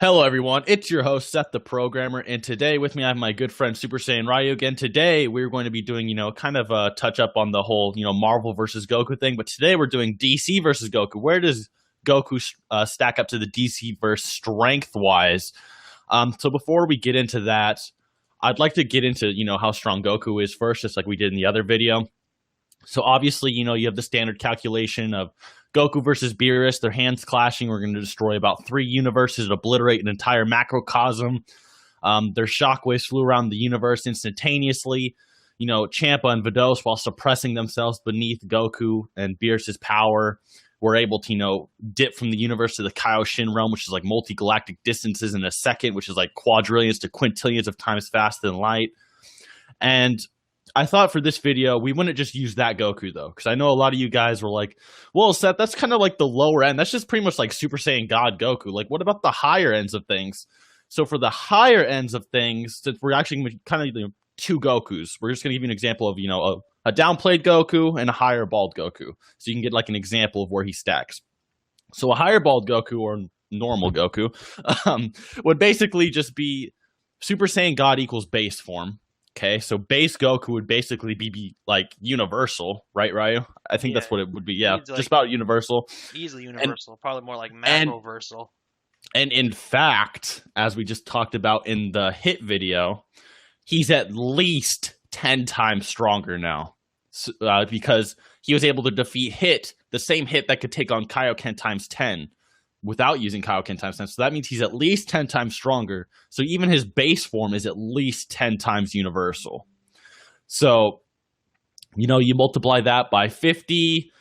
Hello, everyone. It's your host, Seth the Programmer, and today with me I have my good friend Super Saiyan Ryu. Again, today we're going to be doing, kind of a touch up on the whole, Marvel versus Goku thing. But today we're doing DC versus Goku. Where does Goku stack up to the DC verse strength wise? So before we get into that, I'd like to get into, how strong Goku is first, just like we did in the other video. So obviously, you have the standard calculation of Goku versus Beerus, their hands clashing. We're going to destroy about 3 universes and obliterate an entire macrocosm. Their shockwaves flew around the universe instantaneously. Champa and Vados, while suppressing themselves beneath Goku and Beerus's power, were able to, dip from the universe to the Kaioshin realm, which is like multi-galactic distances in a second, which is like quadrillions to quintillions of times faster than light. And I thought for this video, we wouldn't just use that Goku, though, because I know a lot of you guys were like, well, Seth, that's kind of like the lower end. That's just pretty much like Super Saiyan God Goku. Like, what about the higher ends of things? So for the higher ends of things, since we're actually kind of two Gokus, we're just going to give you an example of, a downplayed Goku and a higher bald Goku. So you can get like an example of where he stacks. So a higher bald Goku or normal Goku would basically just be Super Saiyan God equals base form. Okay, so base Goku would basically be like universal, right, Ryu? I think that's Yeah, what it would be. Yeah, he's just like about universal. easily And universal, probably more like and macroversal. and in fact, as we just talked about in the hit video, he's at least 10 times stronger now. Because he was able to defeat Hit, the same Hit that could take on Kaioken times 10 without using Kaioken times 10. So that means he's at least 10 times stronger. So even his base form is at least 10 times universal. So, you multiply that by 50,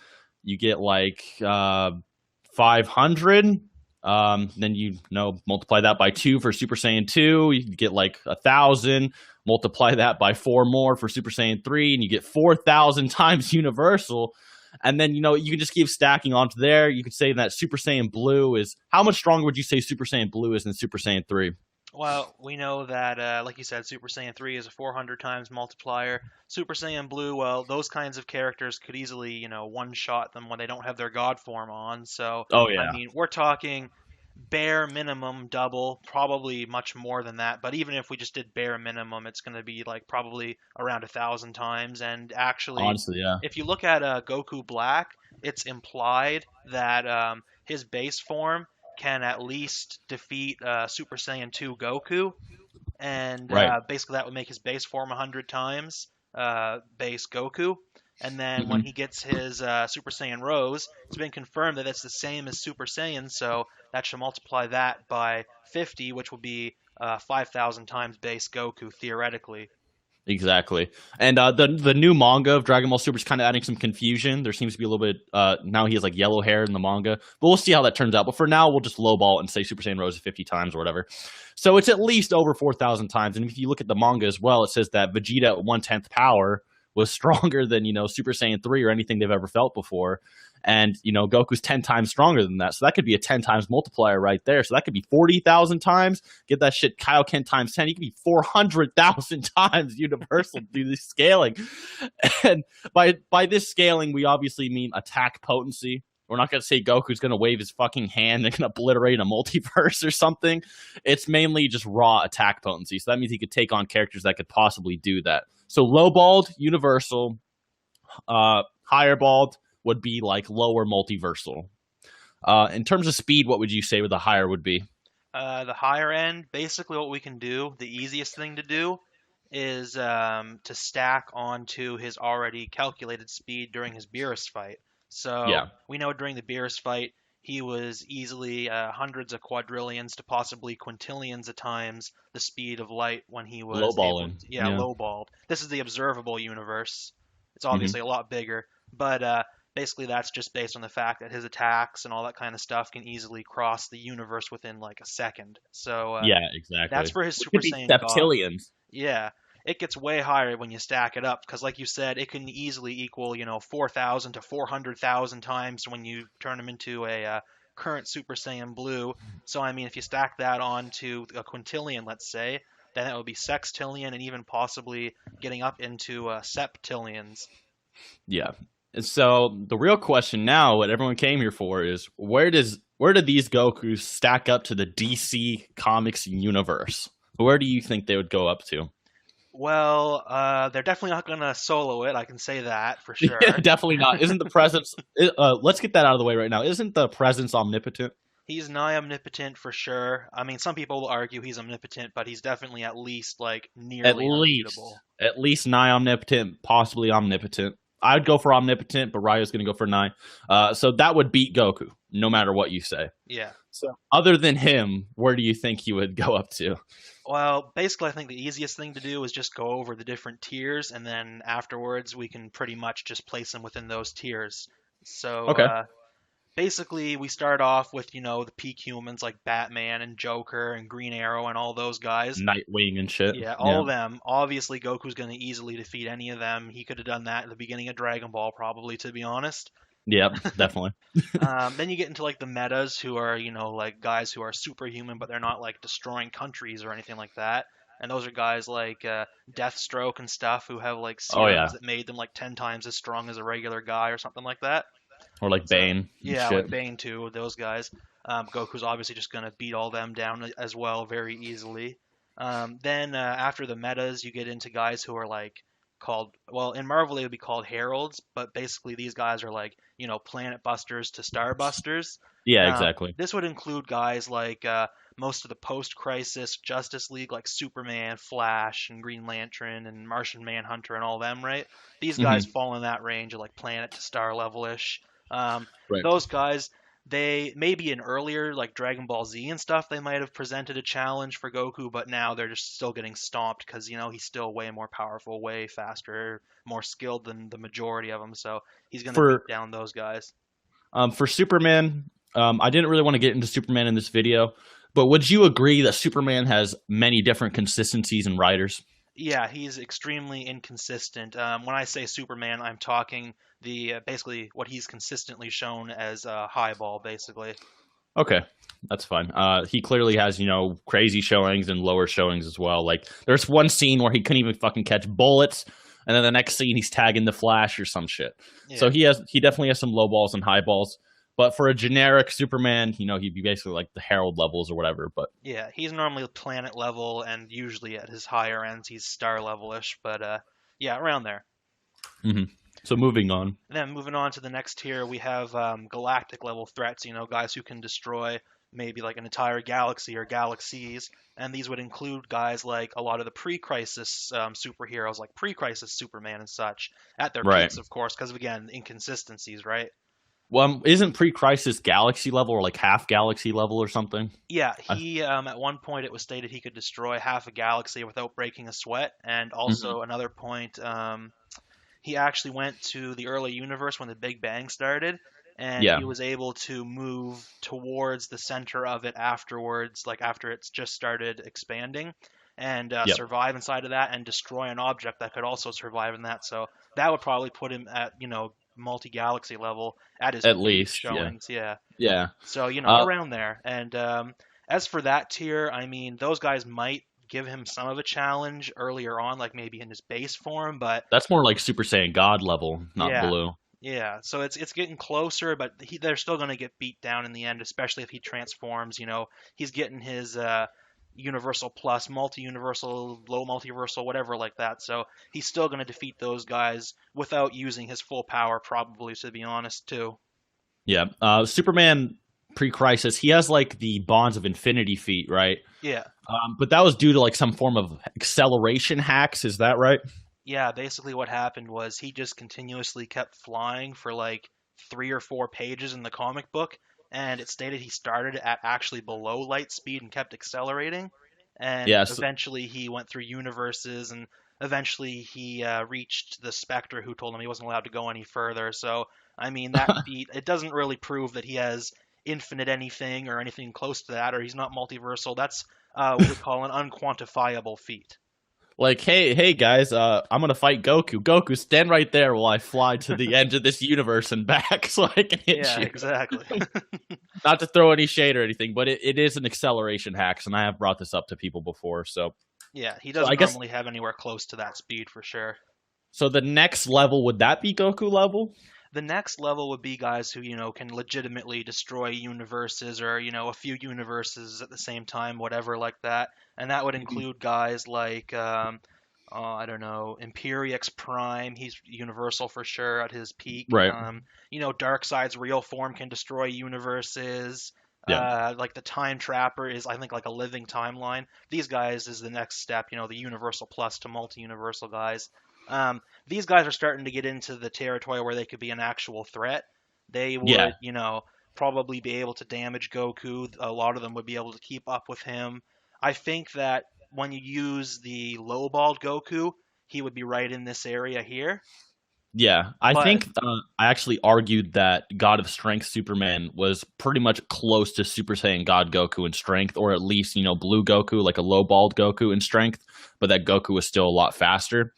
you get like 500. Then multiply that by 2 for Super Saiyan 2, you get like 1,000. Multiply that by 4 more for Super Saiyan 3, and you get 4,000 times universal. And then, you can just keep stacking onto there. You could say that Super Saiyan Blue is, how much stronger would you say Super Saiyan Blue is than Super Saiyan 3? Well, we know that, like you said, Super Saiyan 3 is a 400 times multiplier. Super Saiyan Blue, well, those kinds of characters could easily, one-shot them when they don't have their God form on. So, Oh, I yeah. mean, we're talking bare minimum double, probably much more than that. But even if we just did bare minimum, it's going to be like probably around 1,000 times. And actually, Honestly, yeah. if you look at Goku Black, it's implied that his base form can at least defeat Super Saiyan 2 Goku, and Right. basically that would make his base form 100 times base Goku. And then when Hmm. he gets his Super Saiyan Rose, it's been confirmed that it's the same as Super Saiyan, so that should multiply that by 50, which would be 5,000 times base Goku theoretically. Exactly. And the new manga of Dragon Ball Super is kind of adding some confusion. There seems to be a little bit now he has like yellow hair in the manga, but we'll see how that turns out. But for now, we'll just lowball it and say Super Saiyan Rose is 50 times or whatever. So it's at least over 4,000 times. And if you look at the manga as well, it says that Vegeta at 1/10 power was stronger than Super Saiyan 3 or anything they've ever felt before. And Goku's 10 times stronger than that, so that could be a 10 times multiplier right there. So that could be 40,000 times. Get that shit Kaioken times 10. He could be 400,000 times universal through this scaling. And by this scaling, we obviously mean attack potency. We're not going to say Goku's going to wave his fucking hand and can obliterate a multiverse or something. It's mainly just raw attack potency. So that means he could take on characters that could possibly do that. So low balled, universal. Higher balled would be like lower multiversal. In terms of speed, what would you say the higher would be? The higher end, basically what we can do, the easiest thing to do is to stack onto his already calculated speed during his Beerus fight. So Yeah, we know during the Beerus fight, he was easily hundreds of quadrillions to possibly quintillions of times the speed of light when he low was able balling. to, yeah, Yeah. lowballed. This is the observable universe. It's Hmm. obviously a lot bigger, but basically that's just based on the fact that his attacks and all that kind of stuff can easily cross the universe within like a second. So Yeah, that's exactly. for his It Super could be Saiyan God. septillions. Yeah, it gets way higher when you stack it up because, like you said, it can easily equal, 4,000 to 400,000 times when you turn him into a current Super Saiyan Blue. So, I mean, if you stack that onto a quintillion, let's say, then that would be sextillion and even possibly getting up into septillions. Yeah. So the real question now, what everyone came here for, is where do these Gokus stack up to the DC Comics universe? Where do you think they would go up to? Well, they're definitely not gonna solo it. I can say that for Yeah, sure. definitely not. Isn't the presence? Let's get that out of the way right now. Isn't the presence omnipotent? He's nigh omnipotent for sure. I mean, some people will argue he's omnipotent, but he's definitely at least like At nearly least, unbeatable. at least nigh omnipotent, possibly omnipotent. I'd go for omnipotent, but Ryo's going to go for nigh. So that would beat Goku, no matter what you say. Yeah. So other than him, where do you think he would go up to? Well, basically, I think the easiest thing to do is just go over the different tiers, and then afterwards we can pretty much just place them within those tiers. So, Okay. basically, we start off with, the peak humans like Batman and Joker and Green Arrow and all those guys. Nightwing and shit. Yeah, all Yeah. of them. Obviously, Goku's going to easily defeat any of them. He could have done that at the beginning of Dragon Ball, probably, to be honest. Yep, definitely. Then you get into like the metas, who are, like guys who are superhuman, but they're not like destroying countries or anything like that. And those are guys like Deathstroke and stuff who have like Oh yeah. serums that made them like 10 times as strong as a regular guy or something like that. Or like So Bane and yeah, shit. like Bane too, those guys. Goku's obviously just gonna beat all them down as well very easily. Then after the metas, you get into guys who are like called, well, in Marvel they would be called Heralds, but basically these guys are like, planet busters to star busters. Yeah, exactly. This would include guys like most of the post-crisis Justice League, like Superman, Flash, and Green Lantern, and Martian Manhunter, and all them, right? These guys Hmm. fall in that range of like planet to star level-ish. Right. Those guys, they maybe in earlier like Dragon Ball Z and stuff, they might have presented a challenge for Goku, but now they're just still getting stomped because he's still way more powerful, way faster, more skilled than the majority of them. So he's gonna beat For down those guys. for Superman, I didn't really want to get into Superman in this video, but would you agree that Superman has many different consistencies and writers? Yeah, he's extremely inconsistent. When I say Superman, I'm talking the basically what he's consistently shown as a highball, basically. Okay, that's fine. He clearly has, crazy showings and lower showings as well. Like, there's one scene where he couldn't even fucking catch bullets, and then the next scene he's tagging the Flash or some shit. So Yeah, he definitely has some low balls and high balls. But for a generic Superman, he'd be basically like the Herald levels or whatever. But yeah, he's normally planet level, and usually at his higher ends he's star level-ish, but yeah, around there. mhm. So moving on. And then moving on to the next tier, we have galactic level threats, guys who can destroy maybe like an entire galaxy or galaxies. And these would include guys like a lot of the pre-crisis superheroes, like pre-crisis Superman and such, at their Right. peaks, of course, because of, again, inconsistencies, right? Well, isn't pre-crisis galaxy level or like half galaxy level or something? Yeah, I, he at one point it was stated he could destroy half a galaxy without breaking a sweat, and mhm. also another point, he actually went to the early universe when the Big Bang started, and Yeah. he was able to move towards the center of it afterwards, like after it's just started expanding, and Yep. survive inside of that and destroy an object that could also survive in that. So that would probably put him at, multi-galaxy level at his At peak least. Yeah. showings. Yeah. Yeah. So, Uh, around there. And as for that tier, I mean, those guys might give him some of a challenge earlier on, like maybe in his base form, but that's more like Super Saiyan God level, not yeah, blue. yeah. So it's getting closer, but they're still going to get beat down in the end, especially if he transforms. He's getting his universal plus, multi-universal, low multiversal, whatever like that. So he's still going to defeat those guys without using his full power, probably, to be honest, too. Yeah. Superman pre-crisis, he has like the Bonds of Infinity feat, right? Yeah. But that was due to like some form of acceleration hacks. Is that right? Yeah, basically what happened was he just continuously kept flying for like 3 or 4 pages in the comic book, and it stated he started at actually below light speed and kept accelerating, and Yes. eventually he went through universes, and eventually he reached the Spectre, who told him he wasn't allowed to go any further. So, I mean, that feat, it doesn't really prove that he has infinite anything or anything close to that, or he's not multiversal. That's what we call an unquantifiable feat. Like, hey guys, I'm gonna fight Goku. Goku, stand right there while I fly to the edge of this universe and back so I can hit Yeah, you. exactly. Not to throw any shade or anything, but it is an acceleration hacks, and I have brought this up to people before. Yeah, he So I doesn't guess normally have anywhere close to that speed for sure. so. The next level would that be Goku level? The next level would be guys who, can legitimately destroy universes or, a few universes at the same time, whatever like that. And that would include guys like, I don't know, Imperiex Prime. He's universal for sure at his peak. Right. Darkseid's real form can destroy universes. Yeah. Like the Time Trapper is, I think, like a living timeline. These guys is the next step, the Universal Plus to multi-universal guys. These guys are starting to get into the territory where they could be an actual threat. They Yeah. would, probably be able to damage Goku. A lot of them would be able to keep up with him. I think that when you use the lowballed Goku, he would be right in this area here. Yeah, I But think I actually argued that God of Strength Superman was pretty much close to Super Saiyan God Goku in strength, or at least, Blue Goku, like a low-balled Goku in strength, but that Goku was still a lot faster.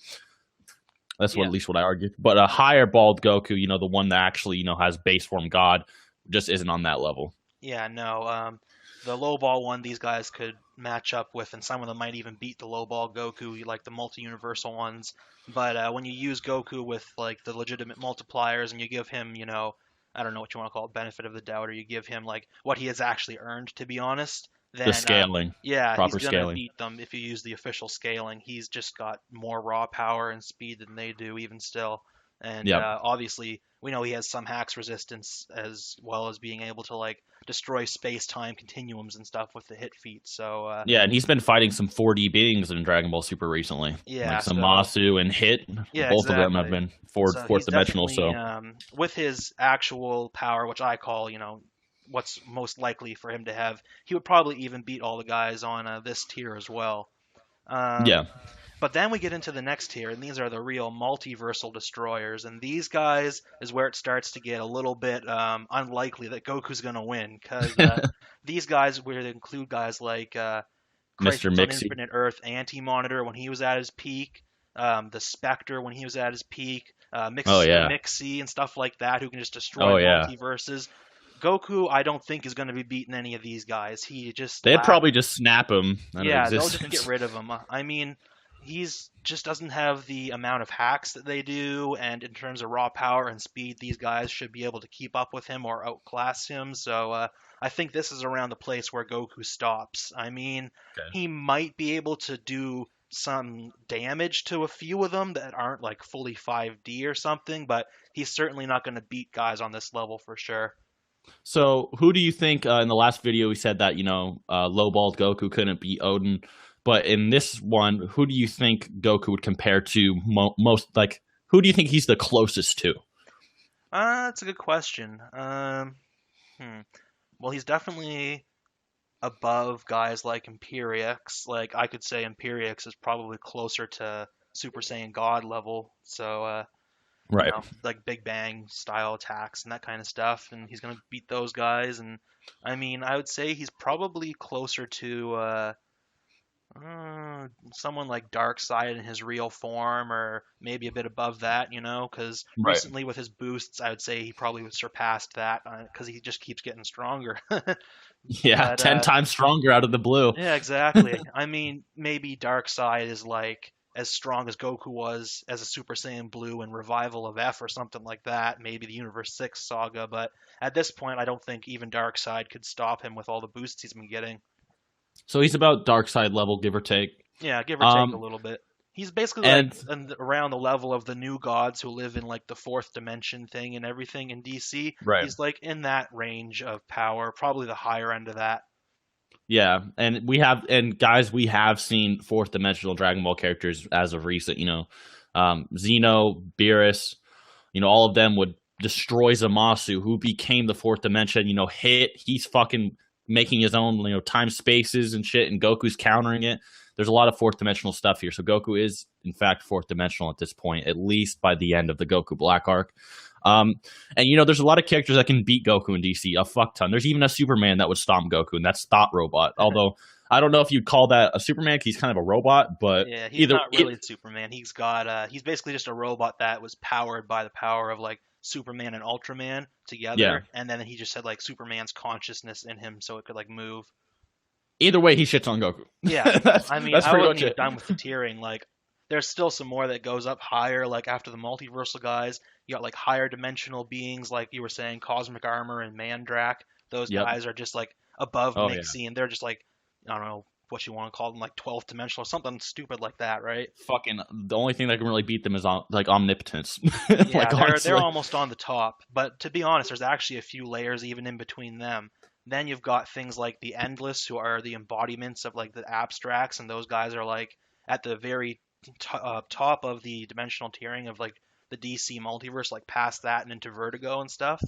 That's yeah, at least what I argued. But a higher balled Goku, the one that actually, has base form God, just isn't on that level. yeah, no. The lowball one, these guys could match up with, and some of them might even beat the lowball Goku, like the multi-universal ones. But when you use Goku with like the legitimate multipliers, and you give him, I don't know what you want to call it, benefit of the doubt, or you give him like what he has actually earned, to be honest, The then scaling, yeah, he's proper gonna scaling. beat them if you use the official scaling. He's just got more raw power and speed than they do, even still. And Yep. obviously, we know he has some hacks resistance as well as being able to like destroy space-time continuums and stuff with the hit feat. So Yeah, and he's been fighting some 4D beings in Dragon Ball Super recently, yeah, like some so Masu and Hit. yeah, Both of them have exactly. been So fourth he's dimensional. definitely So with his actual power, which I call, what's most likely for him to have, he would probably even beat all the guys on this tier as well. Um, yeah, But then we get into the next tier, and these are the real multiversal destroyers. And these guys is where it starts to get a little bit unlikely that Goku's going to win, because these guys would include guys like Mr. Crisis on Mixie. Infinite Earth, Anti-Monitor when he was at his peak, the Spectre when he was at his peak, Oh yeah, Mixie and stuff like that, who can just destroy oh yeah. multiverses. Goku, I don't think is going to be beating any of these guys. He just They'd lacks. probably just snap him out of Yeah, they'll just get existence. rid of him. I mean, he's just doesn't have the amount of hacks that they do, and in terms of raw power and speed, these guys should be able to keep up with him or outclass him. So I think this is around the place where Goku stops. I mean, Okay. he might be able to do some damage to a few of them that aren't like fully 5D or something, but he's certainly not going to beat guys on this level for sure. So, who do you think? In the last video, we said that low-balled Goku couldn't beat Odin, but in this one, who do you think Goku would compare to most? Like, who do you think he's the closest to? That's a good question. Hmm. Well, he's definitely above guys like Imperiex. Like I could say Imperiex is probably closer to Super Saiyan God level. So Right. like Big Bang style attacks and that kind of stuff, and he's gonna beat those guys. And I mean, I would say he's probably closer to someone like Darkseid in his real form, or maybe a bit above that, because Right. recently with his boosts, I would say he probably would surpassed that because he just keeps getting stronger. Yeah, But 10 times stronger out of the blue. yeah, exactly. I mean, maybe Darkseid is like as strong as Goku was as a Super Saiyan Blue in Revival of F or something like that, maybe the Universe 6 saga, but at this point I don't think even Darkseid could stop him with all the boosts he's been getting. So he's about dark side level, give or take. Yeah, give or take a Um, little bit. He's basically like and around the level of the new gods who live in like the fourth dimension thing and everything in DC. right. He's like in that range of power, probably the higher end of that. Yeah, and guys, we have seen fourth dimensional Dragon Ball characters as of recent. Xeno, Beerus, all of them would destroy Zamasu, who became the fourth dimension. He's fucking making his own, time spaces and shit, and Goku's countering it. There's a lot of fourth dimensional stuff here. So Goku is, in fact, fourth dimensional at this point, at least by the end of the Goku Black arc. Um, and there's a lot of characters that can beat Goku in DC, a fuck ton. There's even a Superman that would stomp Goku, and that's Thought Robot. Although I don't know if you'd call that a Superman because he's kind of a robot, but Yeah, he's either not really Superman. He's basically just a robot that was powered by the power of like Superman and Ultraman yeah, together, and then he just had like Superman's consciousness in him so it could like move. either way, he shits on Goku. Yeah, that's I mean, that's I pretty wasn't much even it. done with the tiering. Like, there's still some more that goes up higher, like after the multiversal guys, you got like higher dimensional beings, like you were saying, Cosmic Armor and Mandrak. Those Yep. guys are just like above Oh yeah. Mixie, and they're just like, I don't know what you want to call them, like 12th dimensional or something stupid like that, right? Fucking the only thing that can really beat them is like omnipotence. Yeah, Like they're honestly. almost on the top. But to be honest, there's actually a few layers even in between them. Then you've got things like the Endless, who are the embodiments of like the abstracts, and those guys are like at the very top of the dimensional tiering of like the DC multiverse, like past that and into Vertigo and stuff.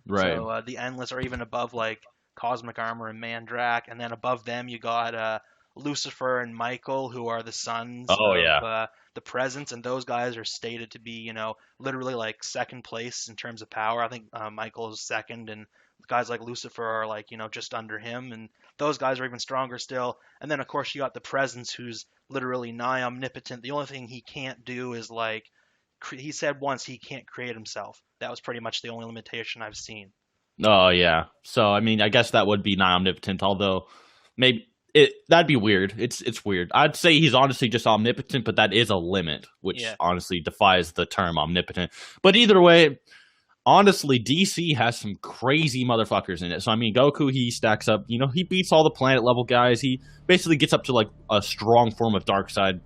Right. So the Endless are even above like Cosmic Armor and Mandrak, and then above them you got Lucifer and Michael, who are the sons Oh of yeah. the Presence, and those guys are stated to be, literally like second place in terms of power. I think Michael is second, and guys like Lucifer are like, just under him, and those guys are even stronger still. And then of course you got the Presence, who's literally nigh omnipotent. The only thing he can't do is like he said once he can't create himself. That was pretty much the only limitation I've seen. Oh yeah. So I mean, I guess that would be nigh omnipotent, although maybe that'd be weird. It's weird. I'd say he's honestly just omnipotent, but that is a limit, which Yeah. honestly defies the term omnipotent. But either way, honestly, DC has some crazy motherfuckers in it. So I mean, Goku, he stacks up. He beats all the planet level guys. He basically gets up to like a strong form of Darkseid.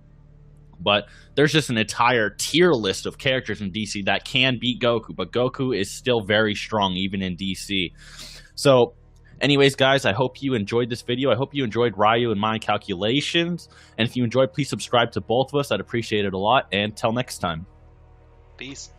But there's just an entire tier list of characters in DC that can beat Goku, but Goku is still very strong even in DC. So, anyways, guys, I hope you enjoyed this video. I hope you enjoyed Ryu and my calculations. And if you enjoyed, please subscribe to both of us. I'd appreciate it a lot. And till next time. Peace.